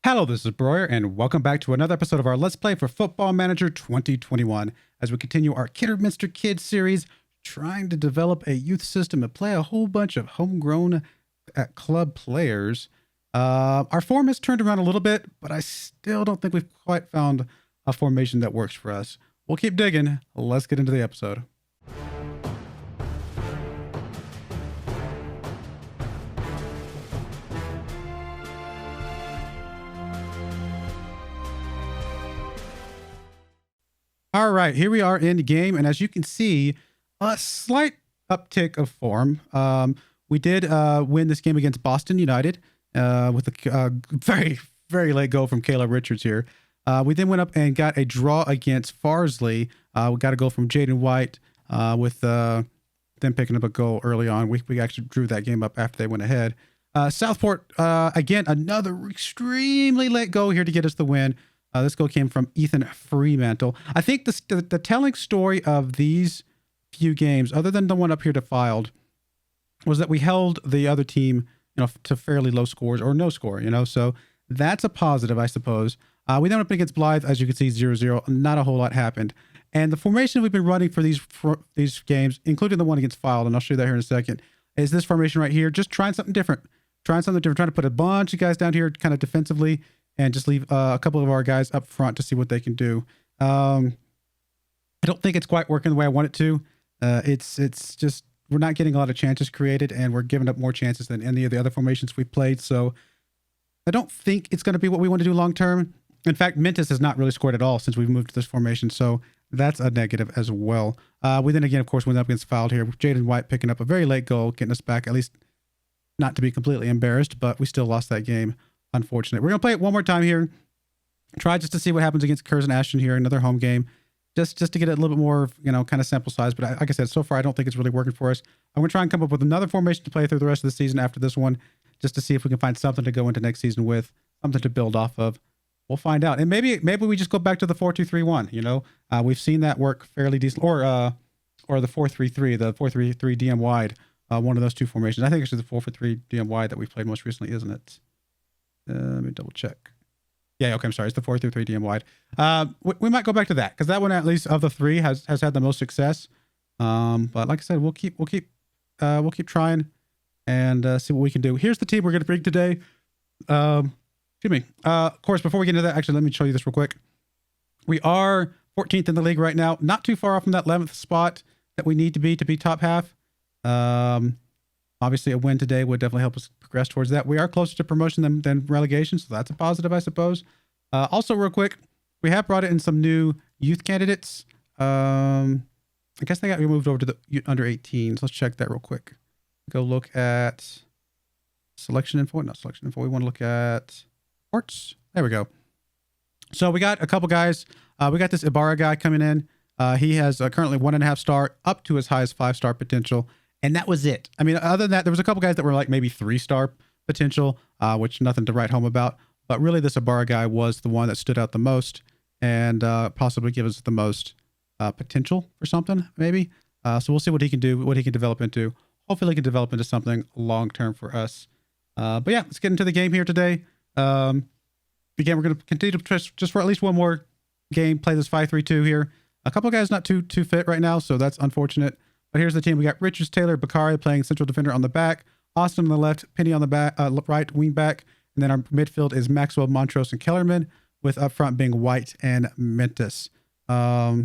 Hello, this is Broyar, and welcome back to another episode of our Let's Play for Football Manager 2021 as we continue our Kidderminster Kids series, trying to develop a youth system and play a whole bunch of homegrown club players. Our form has turned around a little bit, but I still don't think we've quite found a formation that works for us. We'll keep digging. Let's get into the episode. All right, here we are in the game, and as you can see, a slight uptick of form. We did win this game against Boston United with a very, very late goal from Kayla Richards here. We then went up and got a draw against Farsley. We got a goal from Jaden White with them picking up a goal early on. We actually drew that game up after they went ahead. Southport, again, another extremely late goal here to get us the win. This goal came from Ethan Fremantle. I think the telling story of these few games, other than the one up here defiled, was that we held the other team, to fairly low scores or no score, So that's a positive, I suppose. We then went up against Blythe, as you can see, 0-0. Not a whole lot happened. And the formation we've been running for these games, including the one against Filed, and I'll show you that here in a second, is this formation right here. Just trying something different. Trying to put a bunch of guys down here kind of defensively, and just leave a couple of our guys up front to see what they can do. I don't think it's quite working the way I want it to. It's just we're not getting a lot of chances created, and we're giving up more chances than any of the other formations we've played. So I don't think it's going to be what we want to do long term. In fact, Mentis has not really scored at all since we've moved to this formation, so that's a negative as well. We then again, of course, went up against Filed here. Jaden White picking up a very late goal, getting us back, at least not to be completely embarrassed, but we still lost that game. Unfortunate. We're going to play it one more time here. Try just to see what happens against Curzon Ashton here, another home game. Just to get it a little bit more, kind of sample size. But like I said, so far, I don't think it's really working for us. I'm going to try and come up with another formation to play through the rest of the season after this one, just to see if we can find something to go into next season with, something to build off of. We'll find out. And maybe we just go back to the 4-2-3-1, We've seen that work fairly decent. Or the 4-3-3, the 4-3-3 DM wide, one of those two formations. I think it's the 4-3 DM wide that we've played most recently, isn't it? Let me double check. Yeah, okay, I'm sorry. It's the 4-3 DM wide. We might go back to that because that one, at least of the three, has had the most success. But like I said, we'll keep trying and see what we can do. Here's the team we're going to bring today. Excuse me. Of course, before we get into that, actually, let me show you this real quick. We are 14th in the league right now, not too far off from that 11th spot that we need to be top half. Obviously, a win today would definitely help us progress towards that. We are closer to promotion than relegation, so that's a positive, I suppose. Also, real quick, we have brought in some new youth candidates. I guess they got moved over to the under 18s. Let's check that real quick. Go look at selection info. Not selection info. We want to look at sports. There we go. So we got a couple guys. We got this Ibarra guy coming in. He has currently 1.5 star up to as high as 5-star potential. And that was it. I mean, other than that, there was a couple guys that were like maybe 3-star potential, which nothing to write home about. But really, this Ibarra guy was the one that stood out the most and possibly give us the most potential for something, maybe. So we'll see what he can do, what he can develop into. Hopefully, he can develop into something long-term for us. But yeah, let's get into the game here today. Again, we're going to continue to just for at least one more game, play this 5-3-2 here. A couple of guys not too fit right now, so that's unfortunate. But here's the team. We got Richards, Taylor, Bakari playing central defender on the back, Austin on the left, Penny on the back, right wing back, and then our midfield is Maxwell, Montrose, and Kellerman, with up front being White and Mentis. Yeah,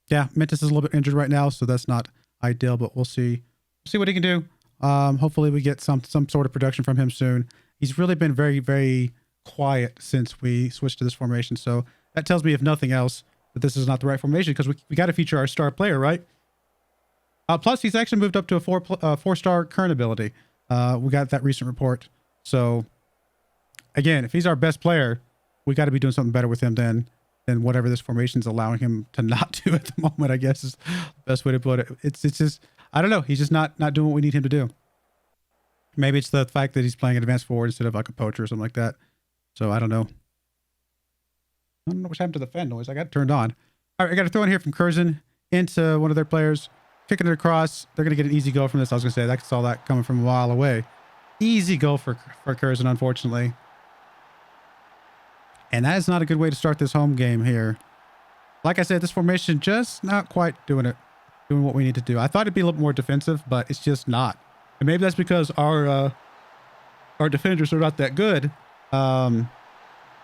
Mentis is a little bit injured right now, so that's not ideal, but we'll see what he can do. Hopefully we get some sort of production from him soon. He's really been very, very quiet since we switched to this formation, so that tells me, if nothing else, that this is not the right formation because we got to feature our star player, right? Plus, he's actually moved up to a 4-star current ability. We got that recent report. So, again, if he's our best player, we got to be doing something better with him than whatever this formation is allowing him to not do at the moment, I guess is the best way to put it. It's just, I don't know. He's just not doing what we need him to do. Maybe it's the fact that he's playing an advanced forward instead of like a poacher or something like that. So, I don't know. I don't know what's happened to the fan noise. I got it turned on. All right, I got to throw in here from Curzon into one of their players. Kicking it across. They're going to get an easy goal from this. I was going to say, I saw that coming from a mile away. Easy goal for Curzon, unfortunately. And that is not a good way to start this home game here. Like I said, this formation just not quite doing what we need to do. I thought it'd be a little more defensive, but it's just not. And maybe that's because our defenders are not that good. And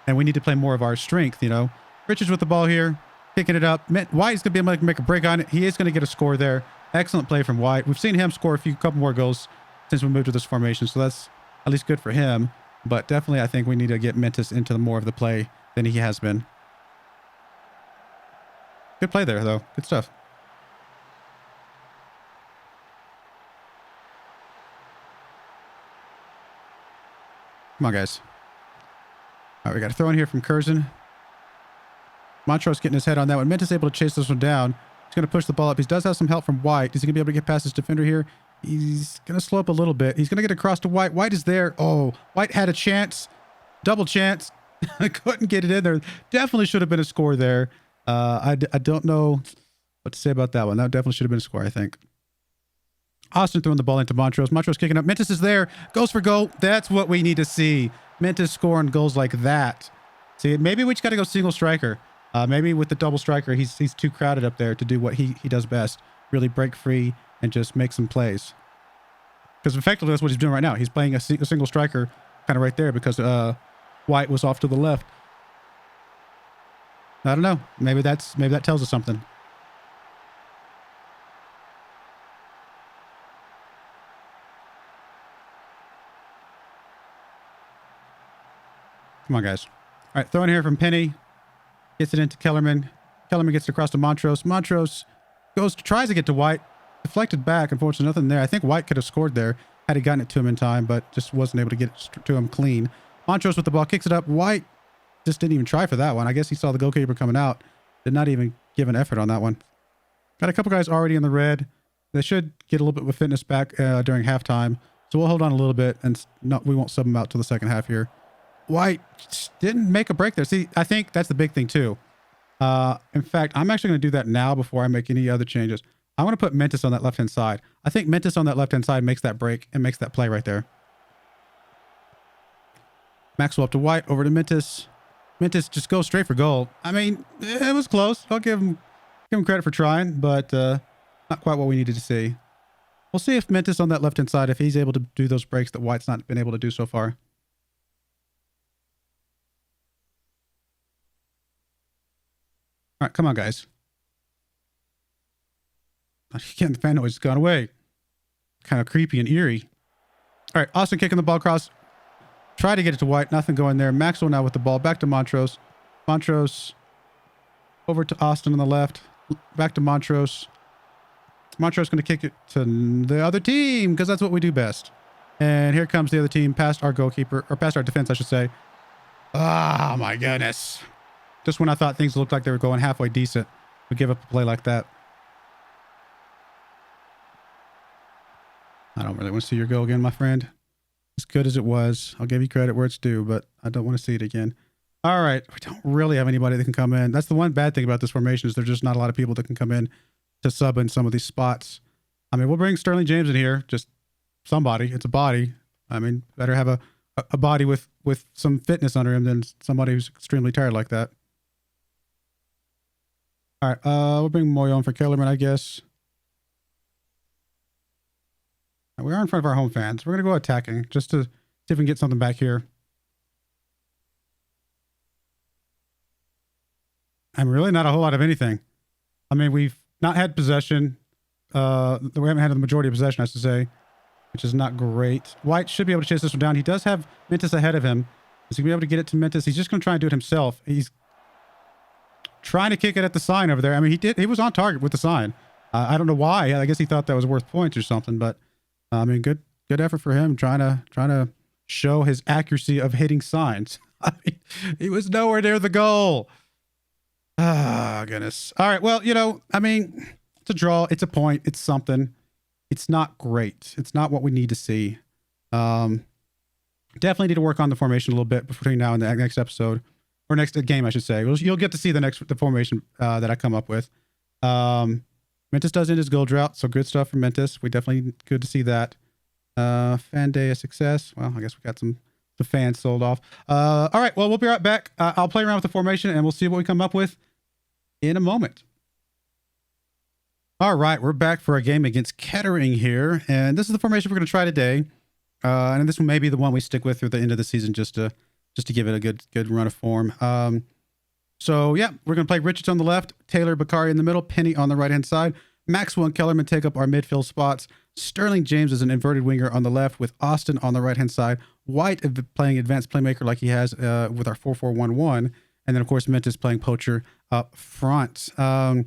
we need to play more of our strength, you know. Richards with the ball here, picking it up. White is going to be able to make a break on it. He is going to get a score there. Excellent play from White. We've seen him score a couple more goals since we moved to this formation, so that's at least good for him. But definitely, I think we need to get Mentis into more of the play than he has been. Good play there, though. Good stuff. Come on, guys. All right, we got a throw in here from Curzon. Montrose getting his head on that one. Mentis able to chase this one down. He's going to push the ball up. He does have some help from White. Is he going to be able to get past his defender here? He's going to slow up a little bit. He's going to get across to White. White is there. Oh, White had a chance. Double chance. Couldn't get it in there. Definitely should have been a score there. I don't know what to say about that one. That definitely should have been a score, I think. Austin throwing the ball into Montrose. Montrose kicking up. Mentis is there. Goes for goal. That's what we need to see. Mentis scoring goals like that. See, maybe we just got to go single striker. Maybe with the double striker, he's too crowded up there to do what he does best. Really break free and just make some plays. Because effectively, that's what he's doing right now. He's playing a single striker kind of right there because White was off to the left. I don't know. Maybe that tells us something. Come on, guys. All right, throw in here from Penny. Gets it into Kellerman. Kellerman gets it across to Montrose. Montrose tries to get to White. Deflected back. Unfortunately, nothing there. I think White could have scored there had he gotten it to him in time, but just wasn't able to get it to him clean. Montrose with the ball. Kicks it up. White just didn't even try for that one. I guess he saw the goalkeeper coming out. Did not even give an effort on that one. Got a couple guys already in the red. They should get a little bit of fitness back during halftime. So we'll hold on a little bit and we won't sub them out till the second half here. White didn't make a break there. See, I think that's the big thing too. In fact, I'm actually going to do that now before I make any other changes. I want to put Mentis on that left-hand side. I think Mentis on that left-hand side makes that break and makes that play right there. Maxwell up to White, over to Mentis. Mentis just goes straight for goal. I mean, it was close. I'll give him credit for trying, but not quite what we needed to see. We'll see if Mentis on that left-hand side, if he's able to do those breaks that White's not been able to do so far. All right, come on, guys. Again, the fan noise has gone away. Kind of creepy and eerie. All right, Austin kicking the ball across. Try to get it to White. Nothing going there. Maxwell now with the ball. Back to Montrose. Montrose over to Austin on the left. Back to Montrose. Montrose going to kick it to the other team because that's what we do best. And here comes the other team past our goalkeeper, or past our defense, I should say. Ah, my goodness. Just when I thought things looked like they were going halfway decent, we give up a play like that. I don't really want to see your goal again, my friend. As good as it was, I'll give you credit where it's due, but I don't want to see it again. All right, we don't really have anybody that can come in. That's the one bad thing about this formation is there's just not a lot of people that can come in to sub in some of these spots. I mean, we'll bring Sterling James in here, just somebody. It's a body. I mean, better have a body with some fitness under him than somebody who's extremely tired like that. All right, we'll bring Moyo in for Kellerman, I guess. We are in front of our home fans. We're going to go attacking just to see if we can get something back here. I'm really not a whole lot of anything. I mean, we've not had possession. We haven't had the majority of possession, I should say, which is not great. White should be able to chase this one down. He does have Mentis ahead of him. Is he going to be able to get it to Mentis? He's just going to try and do it himself. He's trying to kick it at the sign over there. I mean, he was on target with the sign. I don't know why. I guess he thought that was worth points or something, but I mean, good effort for him trying to show his accuracy of hitting signs. I mean, he was nowhere near the goal. Ah, goodness. All right. Well, you know, I mean, it's a draw. It's a point. It's something. It's not great. It's not what we need to see. Definitely need to work on the formation a little bit between now and the next episode, or next game, I should say. You'll get to see the formation that I come up with. Mentis does end his goal drought, so good stuff from Mentis. We definitely good to see that. Fan day a success. Well, I guess we got some The fans sold off. All right, well, we'll be right back. I'll play around with the formation, and we'll see what we come up with in a moment. All right, we're back for a game against Kettering here, and this is the formation we're going to try today. And this one may be the one we stick with through the end of the season, just to give it a good run of form. So yeah, we're going to play Richards on the left, Taylor Bakari in the middle, Penny on the right-hand side. Maxwell and Kellerman take up our midfield spots. Sterling James is an inverted winger on the left with Austin on the right-hand side. White playing advanced playmaker like he has with our 4-4-1-1. And then, of course, Mentis playing poacher up front. A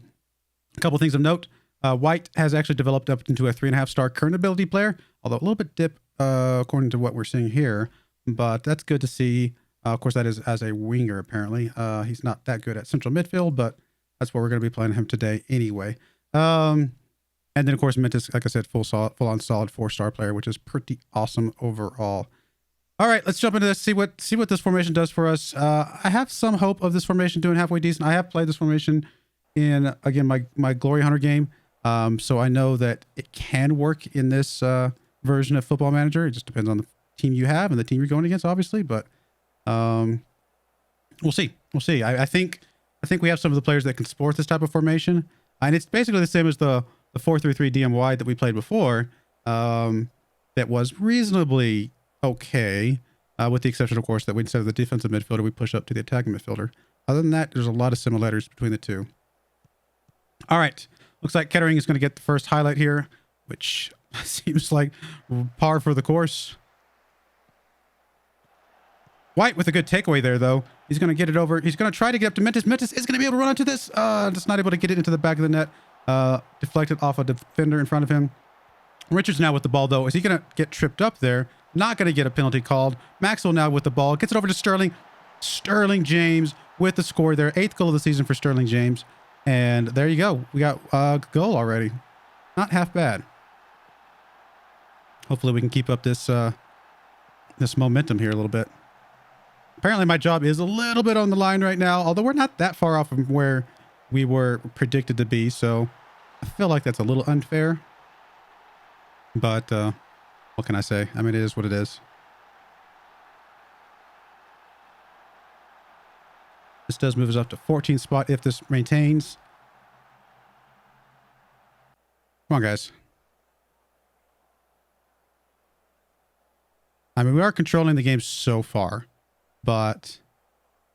couple things of note. White has actually developed up into a 3.5-star current ability player, although a little bit dip according to what we're seeing here. But that's good to see. Of course, that is as a winger, apparently. He's not that good at central midfield, but that's what we're going to be playing him today anyway. And then, of course, Mentis, like I said, full-on solid 4-star player, which is pretty awesome overall. All right, let's jump into this, see what this formation does for us. I have some hope of this formation doing halfway decent. I have played this formation in, again, my Glory Hunter game. So I know that it can work in this version of Football Manager. It just depends on the team you have and the team you're going against, obviously. But we'll see. We'll see. I think we have some of the players that can support this type of formation. And it's basically the same as the 4-3-3 DMY that we played before. That was reasonably okay, with the exception, of course, that instead of the defensive midfielder, we push up to the attacking midfielder. Other than that, there's a lot of similarities between the two. All right. Looks like Kettering is going to get the first highlight here, which seems like par for the course. White with a good takeaway there, though. He's going to get it over. He's going to try to get up to Mentis. Mentis is going to be able to run onto this. Just not able to get it into the back of the net. Deflected off a defender in front of him. Richards now with the ball, though. Is he going to get tripped up there? Not going to get a penalty called. Maxwell now with the ball. Gets it over to Sterling. Sterling James with the score there. 8th goal of the season for Sterling James. And there you go. We got a goal already. Not half bad. Hopefully we can keep up this this momentum here a little bit. Apparently my job is a little bit on the line right now, although we're not that far off from where we were predicted to be. So I feel like that's a little unfair. But what can I say? I mean, it is what it is. This does move us up to 14th spot if this maintains. Come on, guys. I mean, we are controlling the game so far, but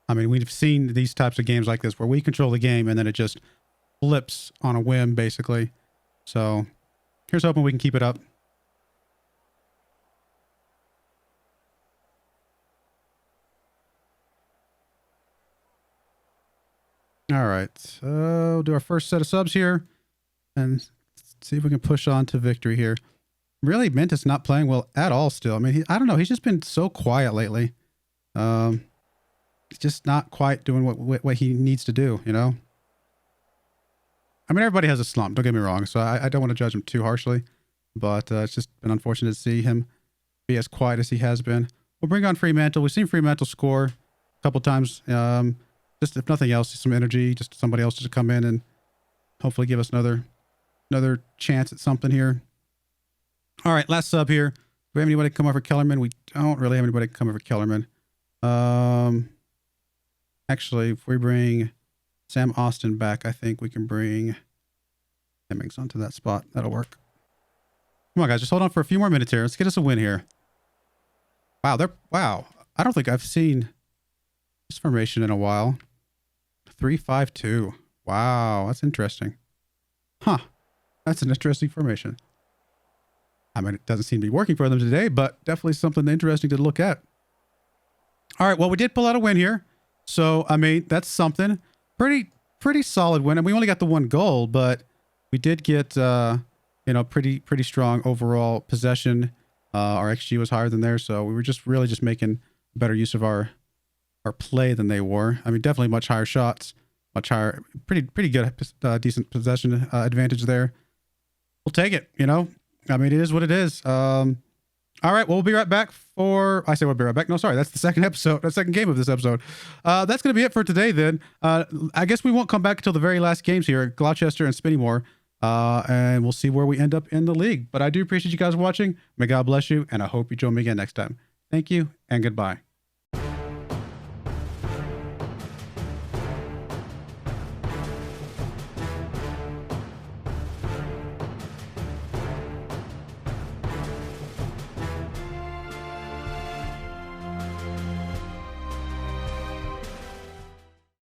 I mean, we've seen these types of games like this where we control the game and then it just flips on a whim, basically. So here's hoping we can keep it up. All right, we'll do our first set of subs here and see if we can push on to victory here. Really, Mentis not playing well at all still. I mean, I don't know. He's just been so quiet lately. He's just not quite doing what he needs to do, you know? I mean, everybody has a slump, don't get me wrong, so I don't want to judge him too harshly, but it's just been unfortunate to see him be as quiet as he has been. We'll bring on Fremantle. We've seen Fremantle score a couple times. Just if nothing else, some energy, just somebody else to come in and hopefully give us another chance at something here. All right, last sub here. Do we have anybody come over Kellerman? We don't really have anybody come over Kellerman. Actually, if we bring Sam Austin back, I think we can bring Hemmings onto that spot. That'll work. Come on, guys, just hold on for a few more minutes here. Let's get us a win here. Wow, I don't think I've seen this formation in a while. 3-5-2. Wow, that's interesting. Huh. That's an interesting formation. I mean, it doesn't seem to be working for them today, but definitely something interesting to look at. All right, well, we did pull out a win here. So, I mean, that's something. Pretty solid win. And we only got the 1 goal, but we did get, pretty strong overall possession. Our XG was higher than theirs, so we were really just making better use of our play than they were. I mean, definitely much higher shots, much higher, pretty good, decent possession advantage there. We'll take it, you know? I mean, it is what it is. All right, well, we'll be right back I say we'll be right back. No, sorry, that's the second game of this episode. That's going to be it for today then. I guess we won't come back until the very last games here, Gloucester and Spinnymore, and we'll see where we end up in the league. But I do appreciate you guys watching. May God bless you, and I hope you join me again next time. Thank you and goodbye.